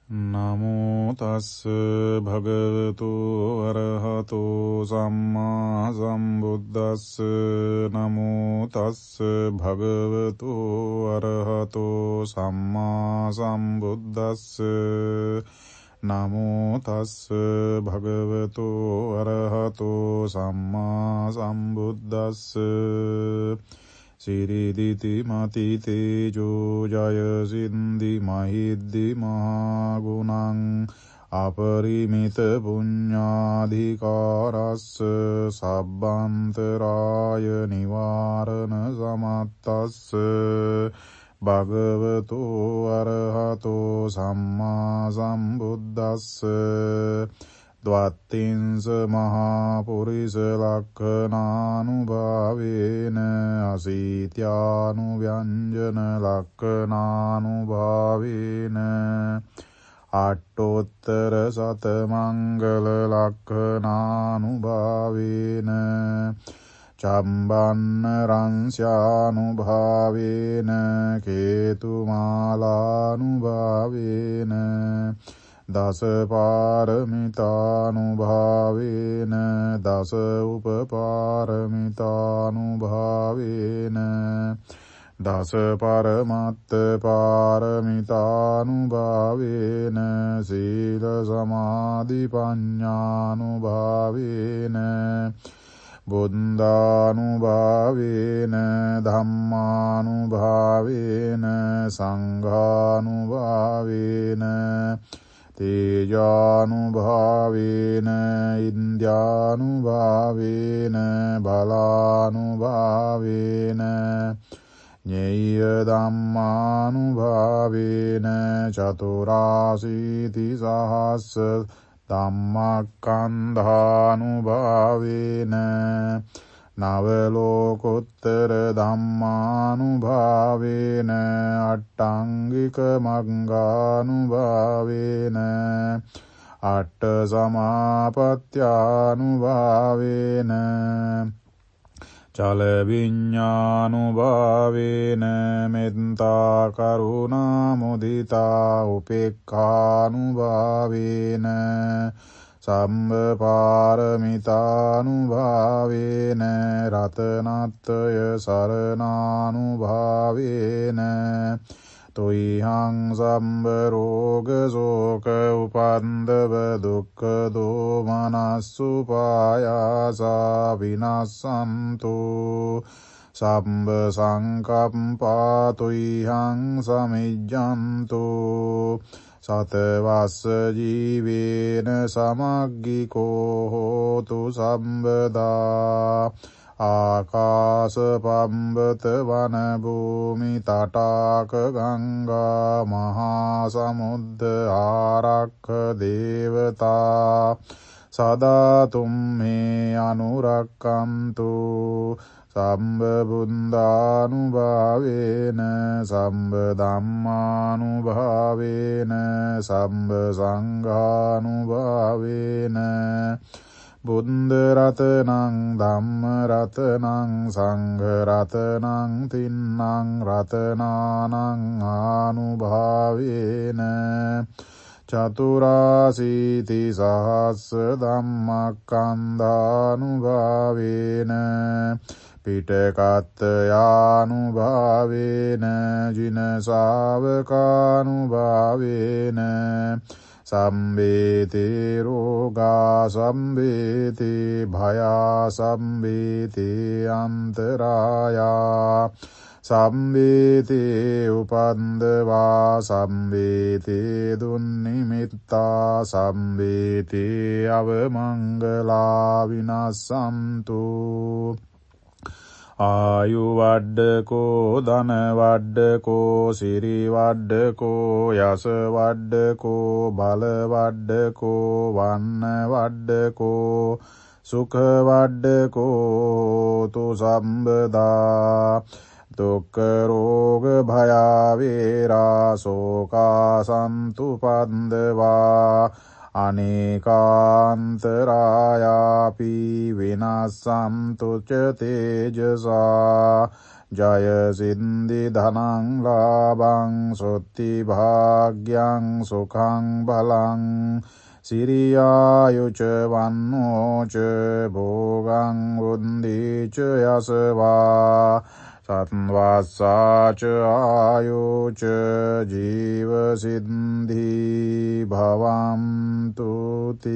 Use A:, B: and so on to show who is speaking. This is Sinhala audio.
A: නමෝ තස්ස භගවතු අරහතෝ සම්මා සම්බුද්දස්ස. නමෝ තස්ස භගවතු අරහතෝ සම්මා සම්බුද්දස්ස. නමෝ තස්ස භගවතු අරහතෝ සම්මා සම්බුද්දස්ස. සිරිදිති මති තේජෝ ජය සින්දි මහිද්දි මහගුණං අපරිමිත පුඤ්ඤාධිකාරස්ස සබ්බන්තරාය නිවාරණ සමත්තස්ස භගවතු අරහතෝ සම්මා සම්බුද්දස්ස. ද්වත්තිංස මහා පුරිස ලක්ඛනානුභාවේන අසීත්‍යානුව්‍යංජන ලක්ඛනානුභාවේන අට්ඨෝත්තර සතමංගල ලක්ඛනානුභාවේන චම්බන්න රංස්‍යානුභාවේන කේතුමාලානුභාවේන දස පාරමිතානුභාවේන දස උපපාරමිතානුභාවේන දස පරමත්ත පාරමිතානුභාවේන සීල සමාධි පඤ්ඤානුභාවේන බුද්ධානුභාවේන ධම්මානුභාවේන සංඝානුභාවේන තේජානුභාවේන ඉන්ද්‍යානුභාවේන බලානුභාවේන ඤේය ධම්මානුභාවේන චතුරාසීති සහස්ස ධම්මස්කන්ධානුභාවේන නව ලෝකෝත්තර ධම්මානුභාවේන අට්ඨංගික මග්ගානුභාවේන අට්ඨ සමාපත්‍යානුභාවේන චල විඤ්ඤානුභාවේන මෙත්තා කරුණා මුදිතා උපේක්ඛානුභාවේන සම්බ පාරමිතානුභාවේන රතනත්‍රය සරණානුභාවේන තුයිහං සම්බ රෝග ශෝක උපන්දව දුක්ඛ දෝමනස්සුපායාසා විනස්සන්තු සම්බ සංකප්පා තුයිහං සමිජ්ජන්තු සතවස්ස ජීවේන සමග්ගිකෝ හෝතු සම්බදා ආකාස පම්බත වන භූමි තටාක ගංගා මහා සමුද්ද ආරක්ඛ දේවතා සදා තුම්මේ අනුරක්ඛන්තු සම්බ බුද්ධානුභාවේන සම්බ ධම්මානුභාවේන සම්බ සංඝානුභාවේන බුද්ධ රතනං ධම්ම රතනං සංඝ රතනං තින්නං රතනානං ආනුභාවේන චතුරාසීති සහස්ස ධම්මස්කන්ධානුභාවේන පිටකත්ථයානුභාවේන ජින ශාවකානුභාවේන සම්බේති රෝගා සම්බේති භයා සම්බේති අන්තරායා සම්බේති උපන්දවා සම්බේති දුන්නිමිත්තා සම්බේති අවමංගලා විනස්සන්තු ආයු වඩ්ඩකෝ ධන වඩ්ඩකෝ සිරි වඩ්ඩකෝ යස වඩ්ඩකෝ බල වඩ්ඩකෝ වන්න වඩ්ඩකෝ සුඛ වඩ්ඩකෝ තු සම්බදා දුක්ඛ රෝග භය වේරා ශෝකා සන්තුපන්දවා අනේකාන්තරායාපි විනස්සන්තු ච තේජසා ජය සින්දි ධනං ලාභං සොත්ති භාග්‍යං සුඛං බලං සිරියායුච වන්නෝච භෝගං උන්දිච යසවා සත්වස්සාච ආයුච ජීව සිද්ධි භවන්තුති